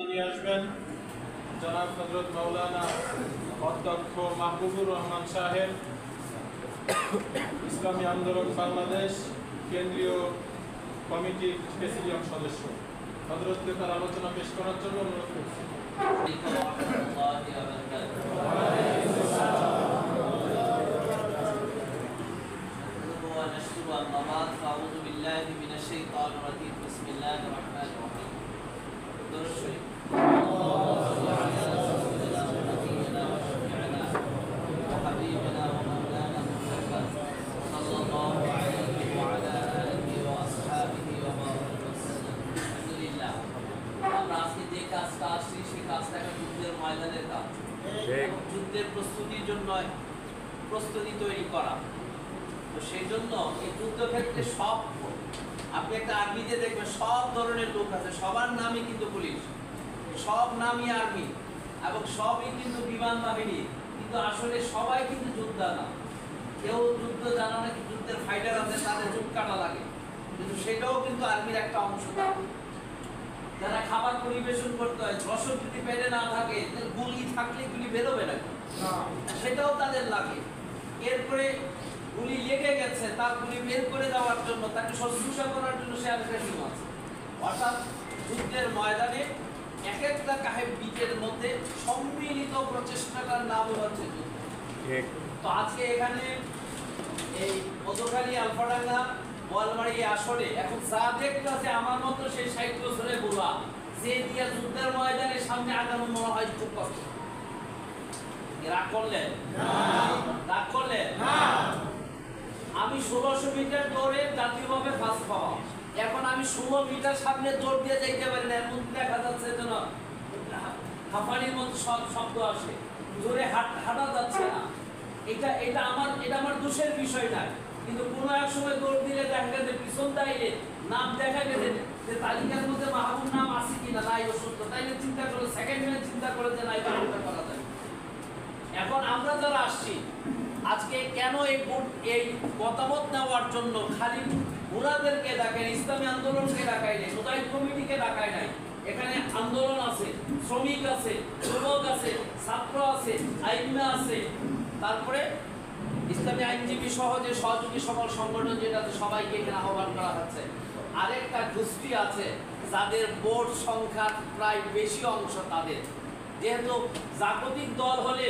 নিয়ে আসবেন জনাব হযরত মাওলানা অধ্যক্ষ মাহবুবুর রহমান সাহেব, ইসলামী আন্দোলন বাংলাদেশ কেন্দ্রীয় কমিটির প্রেসিডিয়াম সদস্য। হযরতকে তার আলোচনা পেশ করার জন্য অনুরোধ করছি। যুদ্ধের প্রস্তুতির জন্য প্রস্তুতি তৈরি করা। তো সেই জন্য এই যুদ্ধক্ষেত্রে সব আপনি একটা আর্মিতে দেখবেন সব ধরনের লোক আছে, সবার নামই কিন্তু পুলিশ, সব নামই আর্মি এবং সবই কিন্তু বিমান বাহিনী, কিন্তু আসলে সবাই কিন্তু যোদ্ধা না। কেউ যুদ্ধ জানা নাকি যুদ্ধের ফাইটার আছে, তাদের চুপ কাটা লাগে, কিন্তু সেটাও কিন্তু আর্মির একটা অংশ। যারা খাবার পরিবেশন করতে হয়, রসদ যদি পেটে না থাকে, গুলি থাকলে গুলি বেরোবে না, সেটাও তাদের লাগে। এরপরে গুলি লেগে গেছে, তার গুলি বের করে দেওয়ার জন্য, তাকে শুশ্রূষা করার জন্য সে আরেকটা টিম আছে। অর্থাৎ যুদ্ধের ময়দানে এক একটা বিটের মধ্যে সম্মিলিত প্রচেষ্টাটার নামই হচ্ছে যুদ্ধ। তো আজকে এখানে এই মধুখালী, আলফাডাঙ্গা, বোয়ালমারি আসলে এখন যা দেখতেছে আমার মতো সেই 60 বছরের বুড়া, যে দিয়া যুদ্ধের ময়দানের সামনে আগানো মনে হয় খুব কষ্ট। রাগ করলেন রাগ করলেন আমি 1600 মিটার দৌড়ে জাতীয়ভাবে ফার্স্ট পাওয়া, এখন আমি 16 মিটার সামনে দৌড় দিয়ে যাইতে পারি না, এমন দেখা যাচ্ছে যেন হাঁপানির মতো শব্দ আসে, জোরে হাঁটা যাচ্ছে না। এটা আমার দোষের বিষয় না, কিন্তু কোনো এক সময় দৌড় দিলে দেখা গেছে পিছন দাঁড়িয়ে নাম দেখা গেছে যে তালিকার মধ্যে মাহবুব নাম আছে কিনা, নাই অসুস্থ, তাইলে চিন্তা করে সেকেন্ড মিনিট চিন্তা করে যে নাই বারোটা করা যায়। এখন আমরা যারা আসছি আজকে কেন এই মতামত নেওয়ার জন্য খালি বুড়াদেরকে ডাকায়, ইসলামী আন্দোলনকে ডাকায় নাই, মুজাহিদ কমিটিকে ডাকায় নাই। এখানে আন্দোলন আছে, শ্রমিক আছে, যুবক আছে, ছাত্র আছে, আইনজীবী আছে, তারপরে ইসলামী আইনজীবী সহ যে সহযোগী সকল সংগঠন যেটাতে সবাইকে এখানে আহ্বান করা হচ্ছে। আরেকটা গোষ্ঠী আছে যাদের ভোট সংখ্যা প্রায় বেশি অংশ তাদের, যেহেতু জাগতিক দল হলে,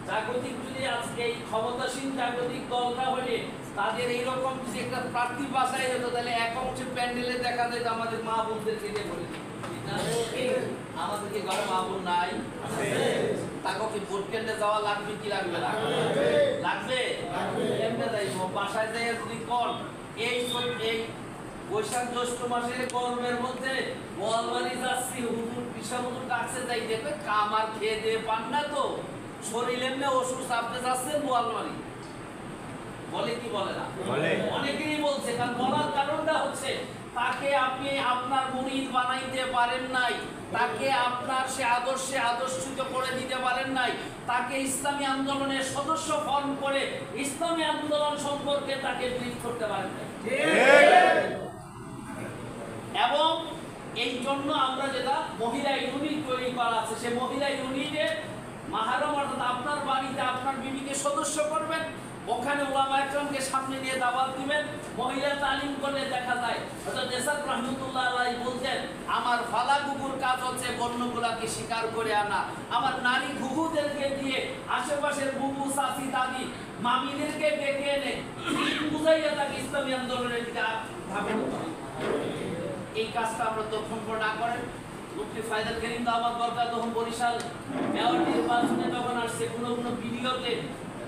জাগতিক যদি আজকে এই ক্ষমতাসীন জাগতিক দলটা হলে তাদের এইরকম যদি একটা প্রার্থী বাছাই হতো, তাহলে এক অংশের প্যান্ডেলে দেখা যায় আমাদের মা বোনদেরকে দিয়ে বলে আমাদের কি ঘরে মা বোন নাই? তাকে কি ভোট কেন্দ্রে যাওয়া লাগবে কি লাগবে না? লাগবে। কেমনে যাইব? বাসায় যাই যদি কর এই বৈশাখ জ্যৈষ্ঠ মাসের গরমের মধ্যে বোয়ালমারি যাচ্ছি, হুজুর পিসা হুজুর ডাকছে যাই দেখবে কামার খেয়ে দিয়ে পান না, তো শরীর এমনি অসুস্থ, আপনি যাচ্ছেন বোয়ালমারি, বলে কি বলে না? অনেকেরই বলছে। কারণ বলার কারণটা হচ্ছে তাকে আপনি আপনার মুরিদ বানাইতে পারেন নাই, তাকে আপনার সে আদর্শে আদর্শিত করে দিতে পারেন নাই, তাকে ইসলামী আন্দোলনের সদস্য ফর্ম করে ইসলামী আন্দোলন সম্পর্কে তাকে ব্রিফ করতে পারেন নাই। এবং এই জন্য আমরা যেটা মহিলা ইউনিট তৈরি করা আছে, সে মহিলা ইউনিটে মাহরম অর্থাৎ আপনার বাড়িতে আপনার বিবিকে সদস্য করবেন, ওখানে ওলামা একরামকে সামনে নিয়ে দাওয়াত দিবেন, মহিলা তালিম করলে দেখা যায় হযরত ইসাক রাহমাতুল্লাহ আলাইহি বলতেন, আমার ফালা গুগুর কাজ হচ্ছে বন্যগুলাকে শিকার করে আনা, আমার নারী ঘুঘুদেরকে দিয়ে আশেপাশের বুবু চাচি দাদি মামিদেরকে ডেকে এনে বুঝাইয়া তাকে ইসলামী আন্দোলনের দিকে ধাবিত করা। এই কাজটা আমরা তখন না করেন মুফতি ফায়দাল করিম দাওয়াত বরকাত তখন বরিশাল মেয়র নির্বাচনে যখন আসছে, কোনো ভিডিওতে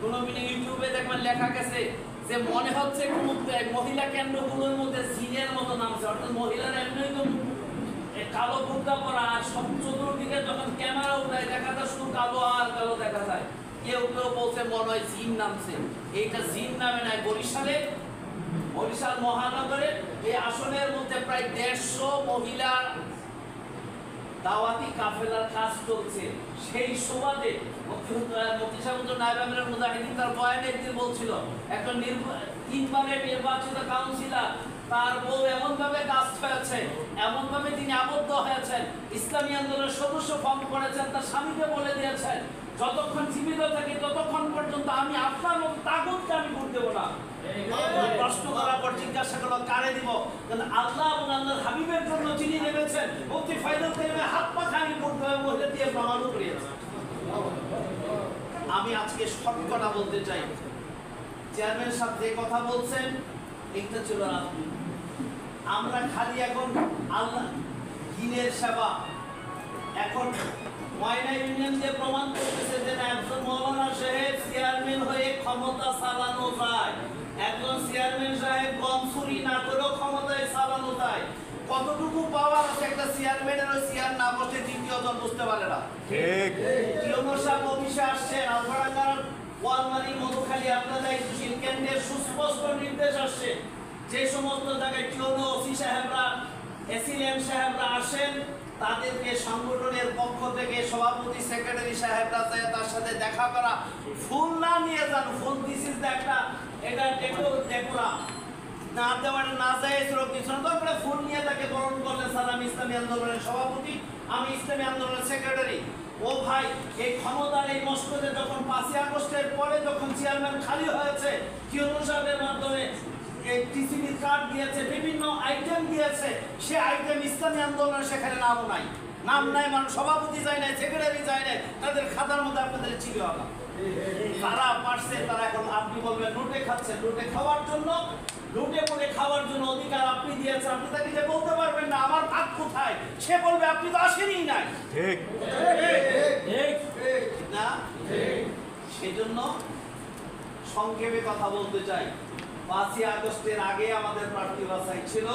কোনো ইউটিউবে দেখবেন লেখা গেছে যে মনে হচ্ছে কোন মহিলা কেন্দ্রগুলোর মধ্যে জিনের মতো নামছে, অর্থাৎ মহিলারা এমনি তো কালো বুর্কা পরা, আর সব চতুর্দিকে যখন ক্যামেরা উঠায় দেখা যায় শুধু কালো আর কালো দেখা যায়। কেউ কেউ বলছে মনে হয় জিন নামছে, এইটা জিন নামে নাই। বরিশাল মহানগরে এই আসনের মধ্যে প্রায় 150 মহিলা দাওয়াতি কাফেলার কাজ চলছে। সেই সুবাদে মুফতি সাহেব নায়েব আমিরুল মুজাহিদিন তার বয়ানে একদিন বলছিল, একটা 3 বারের নির্বাচিত কাউন্সিলর তার বউ এমন ভাবে কাজ হয়েছে, এমন ভাবে তিনি আবদ্ধ হয়েছেন, ইসলামী আন্দোলনের সদস্য ফর্ম করেছেন, তার স্বামীকে বলে দিয়েছেন যতক্ষণ জীবিত থাকি ততক্ষণ পর্যন্ত আমি আপনার মতো তাগুতকে আমি ভোট দেবো না। প্রশ্ন করার পর জিজ্ঞাসা করলো কারে দিব, আল্লাহ এবং আল্লাহর হাবিবের জন্য যিনি নেমেছেন মুফতি ফাইজুল করিমের হাত পাখা আমি ভোট দেবো বলে দিয়ে প্রমাণ করিয়েছে। আমি আজকে সব কথা বলতে চাই, চেয়ারম্যান সাহেব যে কথা বলছেন এটা ছিল রাজনীতি। আমরা খালি এখন আল্লাহ দিনের সেবা, এখন ময়না ইউনিয়ন যে প্রমাণ করতেছে যে একজন মৌলানা সাহেব চেয়ারম্যান হয়ে ক্ষমতা চালানো যায়, একজন চেয়ারম্যান সাহেব গম চুরি না করেও ক্ষমতায় চালানো যায়। কতটুকু পাওয়ার আছে একটা চেয়ারম্যানের, ওই চেয়ার না বসে দ্বিতীয় জন বুঝতে পারে না। ঠিক ইউনুস সাহেব অফিসে আসছে, আলফাডাঙ্গার ওয়ালমারি মধুখালী আপনাদের কেন্দ্রের সুস্পষ্ট নির্দেশ আসছে যে সমস্ত জায়গায় টিওনো ওসি সাহেবরা এসিলেন্ট সাহেবরা আসেন তাদেরকে সংগঠনের পক্ষ থেকে সভাপতি সেক্রেটারি সাহেবরা যায় তার সাথে দেখা করা, ফুল না নিয়ে যান, ফুল দিস ইজ একটা এটা ডেকোরা না দেওয়ার না যায় কিছু না, তারপরে ফুল নিয়ে তাকে বরণ করলেন স্যার আমি ইসলামী আন্দোলনের সভাপতি, আমি ইসলামী আন্দোলনের সেক্রেটারি। ও ভাই, এই ক্ষমতার এই মসনদে যখন 5ই আগস্টের পরে যখন চেয়ারম্যান খালি হয়েছে, কিউনু সাহেবের মাধ্যমে এই টিসিবির কার্ড দিয়েছে, বিভিন্ন আইটেম দিয়েছে, সে আইটেম ইসলামী আন্দোলনের সেখানে নামও নাই, নাম নাই, মানে সভাপতি যায় নাই, সেক্রেটারি যায় নাই, তাদের খাতার মধ্যে আপনাদের ছিল না। তারা পারছে, তারা এখন আপনি বলবেন লুটে খাচ্ছেন, লুটে খাওয়ার জন্য, লুটে পড়ে খাওয়ার জন্য অধিকার আপনি দিয়েছেন, আপনি তাকে যে বলতে পারবেন না আমার ভাগ কোথায়, সে বলবে আপনি তো আসেনই নাই। ঠিক না? সেজন্য সংক্ষেপে কথা বলতে চাই, 5ই আগস্টের আগে আমাদের প্রার্থী বাছাই ছিল,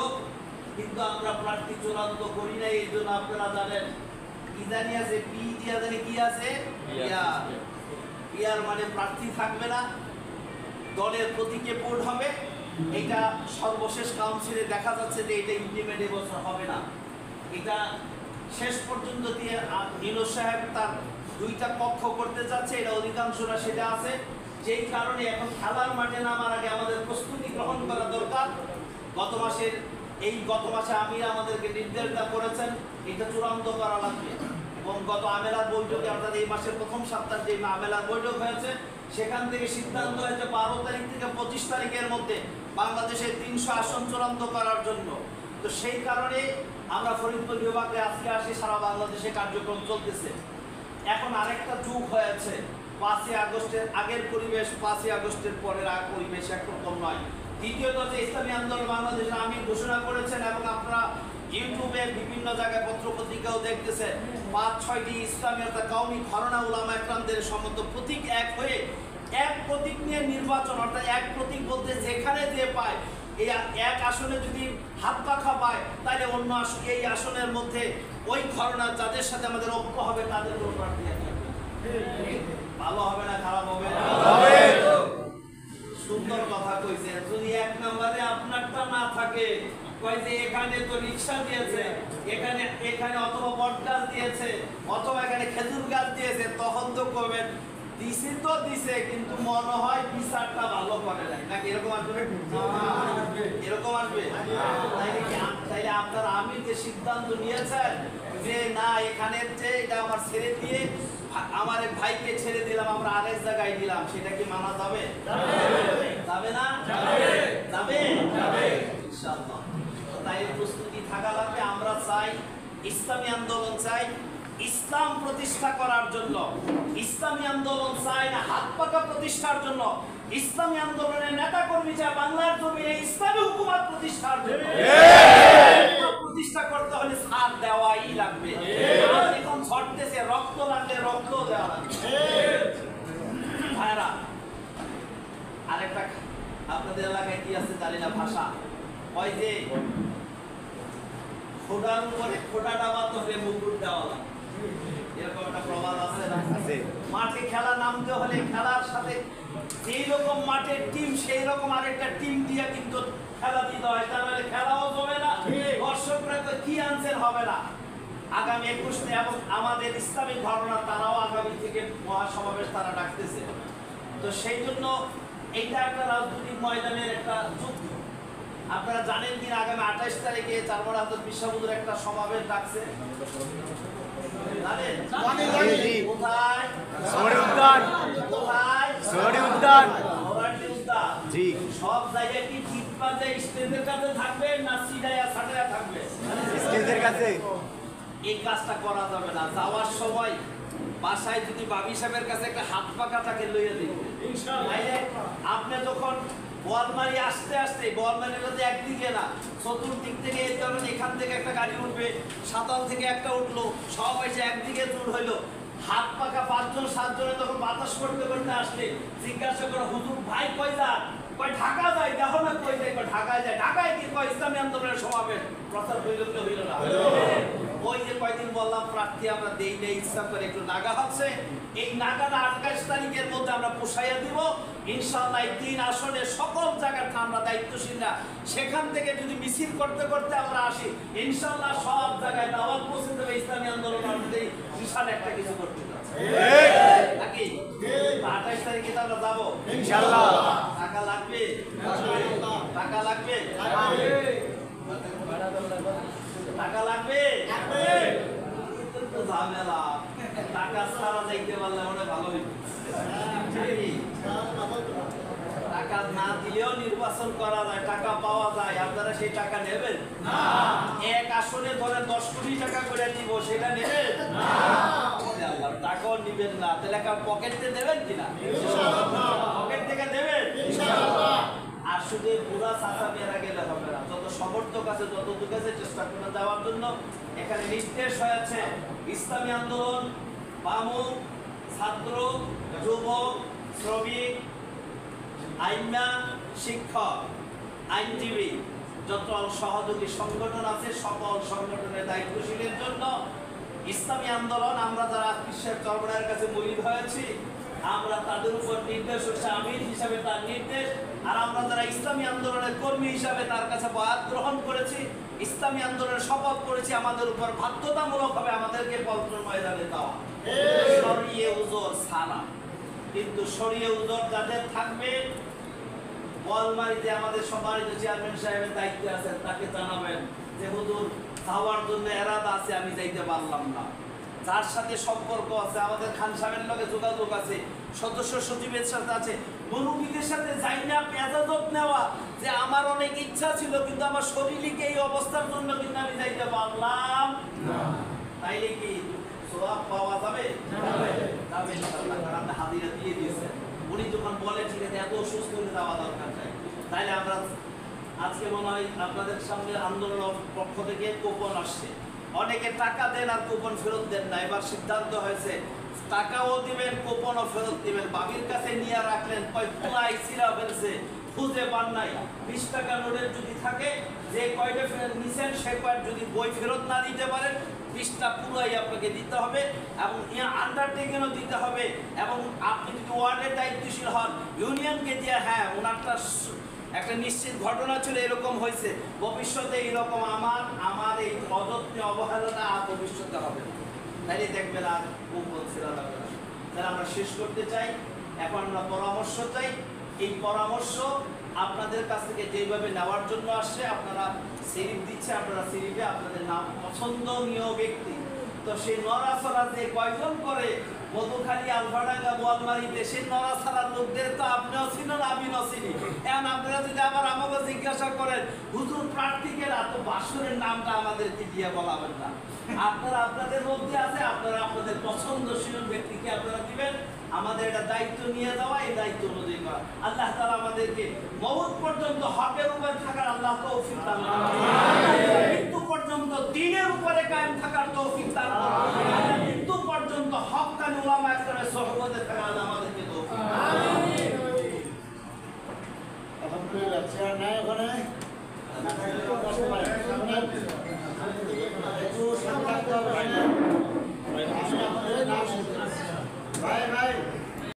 কিন্তু আমরা প্রার্থী চূড়ান্ত করি নাই। এই জন্য আপনারা জানেন কি জানি আছে, পি দিয়া জানি কি আছে, ইয়ার মানে প্রার্থী থাকবে না, দলের প্রতীকে ভোট হবে। এটা সর্বশেষ কাউন্সিলে দেখা যাচ্ছে যে এটা ইমপ্লিমেন্ট এবছর হবে না। এটা শেষ পর্যন্ত দিয়ে নীলু সাহেব তার 2টা পক্ষ করতে যাচ্ছে, এটা অধিকাংশরা সেটা আছে, যেই কারণে এখন খেলার মাঠে নামার আগে আমাদের প্রস্তুতি গ্রহণ করা দরকার। গত মাসে আমির আমাদেরকে নির্দেশনা করেছেন এটা চূড়ান্ত করা লাগবে, এবং গত আমেলার বৈঠকে অর্থাৎ এই মাসের প্রথম সপ্তাহে যে আমেলার বৈঠক হয়েছে সেখান থেকে সিদ্ধান্ত হয়েছে 12 তারিখ থেকে 25 তারিখের মধ্যে বাংলাদেশের 300 আসন চূড়ান্ত করার জন্য। তো সেই কারণে আমরা ফরিদপুর বিভাগে আজকে আসি, সারা বাংলাদেশে কার্যক্রম চলতেছে। এখন আরেকটা যুগ হয়েছে, 5ই আগস্টের আগের পরিবেশ 5ই আগস্টের পরের পরিবেশ একরকম নয়। দ্বিতীয়ত যে ইসলামী আন্দোলন বাংলাদেশের আমির ঘোষণা করেছেন, এবং আপনারা ইউটিউবে বিভিন্ন জায়গায় পত্রপত্রিকাও দেখতেছেন, 5-6টি ইসলামী অর্থাৎ কওমি ঘরানা উলামা একরামদের সম্মত প্রতীক এক হয়ে এক প্রতীক নিয়ে নির্বাচন, অর্থাৎ এক প্রতীক বলতে যেখানে যে পায়, এই এক আসনে যদি হাত পাখা পায় তাহলে অন্য এই আসনের মধ্যে ওই ঘরানার যাদের সাথে আমাদের ঐক্য হবে তাদের কোনো প্রার্থী ভালো হবে না খারাপ হবে না? সুন্দর কথা কইছে। যদি 1 নম্বরে আপনারটা না থাকে, কয় যে এখানে তো রিকশা দিয়েছে, এখানে অথবা বট গাছ দিয়েছে, অথবা এখানে খেজুর গাছ দিয়েছে, তখন তো কবেন দিছে তো দিছে, কিন্তু মনে হয় বিচারটা ভালো করে নাই, নাকি এরকম আসবে? এরকম আসবে? তাইলে আপনারা আমি যে সিদ্ধান্ত নিয়েছেন যে না এখানে যে এটা আমার ছেড়ে দিয়ে আমার এক ভাইকে ছেড়ে দিলাম, আমরা আরেক জায়গায় দিলাম, সেটা কি মানা যাবে? যাবে না? যাবে ইনশাআল্লাহ। তাই প্রস্তুতি থাকা লাগবে। আমরা চাই, ইসলামী আন্দোলন চাই ইসলাম প্রতিষ্ঠা করার জন্য, ইসলামী আন্দোলন চাই না হাত পাকা প্রতিষ্ঠার জন্য, ইসলামী আন্দোলনের নেতা কর্মী চায় বাংলার জমিনে ইসলামী হুকুমত প্রতিষ্ঠার জন্য। প্রতিষ্ঠা করতে হলে সাথ দেওয়াই লাগবে। এখন ছড়তেছে রক্ত লাগলে রক্ত দেওয়া লাগবে। ভাইরা, আরেকটা আপনাদের এলাকায় কি আছে জানি না ভাষা, ওই যে খোদার উপরে খোদাটা বাঁধতে হলে মুকুট দেওয়া লাগে, এরকম একটা প্রবাদ আছে না? মাঠে খেলা নামতে হলে খেলার সাথে যেই রকম মাঠের টিম সেই রকম আরেকটা টিম দিয়ে কিন্তু খেলা দিতে হয়, তাহলে খেলাও জমে না, দর্শকরা তো কি আনসার হবে না। আগামী 21 এবং আমাদের ইসলামিক ঘটনা তারাও আগামী থেকে মহাসমাবেশ তারা ডাকতেছে। তো সেই জন্য এইটা একটা রাজনৈতিক ময়দানের একটা যুদ্ধ। আপনারা জানেন কিনা আগামী 28 তারিখে চারমারা হযরত বিশ্ববুদুর একটা সমাবেশ ডাকছে, জানেন? কোথায়? শহরে উদ্যান, কোথায়? শহরে উদ্যান। ভবানী উদ্যান। জি। সব জায়গায় কি জিতবাজে স্টেজের কাছে থাকবে না সিডায়া সাটায়া থাকবে? স্টেজের কাছে। এই কাজটা করা যাবে না। যাওয়ার সময় বাসায় যদি বাবি সাহেবের কাছে একটা হাত পাকা তাকে লইয়া দিন ইনশাআল্লাহ। আপনি যখন বলমারি আসতে আসতে বলমারির মধ্যে একদিকে না চতুর্দিক থেকে এই ধরনের এখান থেকে একটা গাড়ি উঠবে, সাতাল থেকে একটা উঠলো, সব এসে একদিকে জোর হইলো, হাত পাকা 5 জন 7 জনে তখন বাতাস করতে করতে আসলে জিজ্ঞাসা করো হুজুর ভাই কই যান? কই ঢাকা যায়। দেখো না কই যায়? কই ঢাকায় যায়। ঢাকায় কি কই ইসলামী আন্দোলনের সমাবেশ প্রচার হইল কি হইল না? ওই যে কয়দিন বললাম প্রার্থী আমরা দেই নেই ইচ্ছা করে একটু নাগা হচ্ছে, এই নাগাটা 28 তারিখের মধ্যে আমরা পোষাইয়া দিব ইনশাআল্লাহ। এই 3 আসনে সকল জায়গার আমরা দায়িত্বশীলরা সেখান থেকে যদি মিছিল করতে করতে আমরা আসি ইনশাআল্লাহ সব জায়গায় দাওয়াত পৌঁছে দেবে ইসলামী আন্দোলন আমাদের বিশাল একটা কিছু করতে যাচ্ছে নাকি? 28 তারিখে আমরা যাবো ইনশাআল্লাহ। টাকা লাগবে, টাকা লাগবে, টাকা লাগবে, ঝামেলা। টাকা ছাড়া যাইতে পারলে মনে ভালো হইতো। টাকা না দিলেও নির্বাচন করা যায়, টাকা পাওয়া যায়। আপনারা সেই টাকা নেবেন? এক আসনে ধরে 10 কোটি টাকা করে দিব, সেটা নেবেন? আল্লাহ টাকাও নিবেন না, তাহলে পকেট থেকে দেবেন কিনা? পকেট থেকে দেবেন। আর শুধু পুরা চাচা মেয়েরা গেলে হবে না, যত সমর্থক আছে যত দূর আছে চেষ্টা করে যাওয়ার জন্য এখানে নির্দেশ হয়েছে। ইসলামী আন্দোলন, বামু, ছাত্র, যুবক, শ্রমিক, আইনা, শিক্ষক, আইনজীবী, যত সহযোগী সংগঠন আছে সকল সংগঠনের দায়িত্বশীলের জন্য ইসলামী আন্দোলন আমরা যারা বিশ্বের চরমনায়ের কাছে মুরিদ হয়েছি আমরা তাদের উপর নির্দেশ হচ্ছে আমির হিসাবে তার নির্দেশ, আর আমরা যারা ইসলামী আন্দোলনের কর্মী হিসাবে তার কাছে বয়াত গ্রহণ করেছি, ইসলামী আন্দোলনের শপথ করেছি, আমাদের উপর বাধ্যতামূলকভাবে আমাদেরকে পল্টন ময়দানে দেওয়া শরীয়ে উজর ছাড়া। কিন্তু শরীয়ে উজর যাদের থাকবে বলমারিতে আমাদের সম্মানিত চেয়ারম্যান সাহেবের দায়িত্বে আছেন, তাকে জানাবেন যে হুজুর যাওয়ার জন্য এরাদা আছে, আমি যাইতে পারলাম না। যার সাথে সম্পর্ক আছে, আমাদের খান সাহেবের লগে যোগাযোগ আছে, সদস্য সচিবের সাথে আছে, মুরব্বীদের সাথে যাই না পেজাজত নেওয়া যে আমার অনেক ইচ্ছা ছিল কিন্তু আমার শরীরকে এই অবস্থার জন্য কিন্তু আমি যাইতে পারলাম না। তাইলে কি সওয়াব পাওয়া যাবে? যাবে ইনশাআল্লাহ। কারণ আপনি হাদিয়া দিয়ে দিয়েছেন। উনি যখন বলে ঠিক আছে এত অসুস্থ হয়ে যাওয়া দরকার নাই, তাইলে আমরা আজকে মনে হয় আপনাদের সামনে আন্দোলনের পক্ষ থেকে কুপন আসছে, অনেকে টাকা দেন আর কুপন ফেরত দেন না। এবার সিদ্ধান্ত হয়েছে টাকাও দিবেন কুপনও ফেরত দিবেন। বাবির কাছে নিয়ে রাখলেন, কয় ছিঁড়া ফেলছে, খুঁজে পান নাই। 20 টাকা নোটের যদি থাকে যে কয়টা ফেরত নিছেন সে কয় যদি বই ফেরত না দিতে পারেন 20টা পুরাই আপনাকে দিতে হবে এবং আন্ডারটেকিংও দিতে হবে। এবং আপনি যদি ওয়ার্ডের দায়িত্বশীল হন ইউনিয়নকে দিয়ে হ্যাঁ ওনারটা একটা নিশ্চিত ঘটনা ছিল, এরকম হয়েছে, ভবিষ্যতে এইরকম আমার এই অযত্নে অবহেলাটা আর ভবিষ্যতে হবে না। তাইলে দেখবেন আর কুপন ছেড়া যাবে না। তাহলে আমরা শেষ করতে চাই, এখন আমরা পরামর্শ চাই। এই পরামর্শ আপনাদের কাছ থেকে যেভাবে নেওয়ার জন্য আসছে, আপনারা সিরিপ দিচ্ছে, আপনারা সিরিপে আপনাদের নাম পছন্দনীয় ব্যক্তি তো সেই নড়াচড়া যে কয়জন করে মধুখালী আলফাডাঙ্গা বোয়ালমারিতে সেই নড়াচড়ার লোকদের তো আপনিও চিনেন আমিও চিনি। এখন আপনারা যদি আবার আমাকে জিজ্ঞাসা করেন হুজুর প্রার্থীকেরা তো বাসুরের নামটা আমাদেরকে দিয়ে বলাবেন না, আপনারা আপনাদের মধ্যে আছে, আপনারা আপনাদের পছন্দশীল ব্যক্তিকে আপনারা দিবেন। আমাদের এটা দায়িত্ব নিয়ে যাওয়া, এই দায়িত্ব অনুযায়ী করা। আল্লাহ তাআলা আমাদেরকে মওত পর্যন্ত হকের উপর থাকার আল্লাহ তৌফিক দান করুন, মৃত্যু পর্যন্ত দ্বীনের উপরে কায়েম থাকার তৌফিক দান করুন, মৃত্যু পর্যন্ত হক্কানি উলামা একরামের সুহবতে থাকার আল্লাহ আমাদেরকে তৌফিক দান করুন। আমিন। আলহামদুলিল্লাহ। চেয়ার নাই ওখানে না থাকলে তো বসতে পারে। একটু শান্ত থাকতে হবে।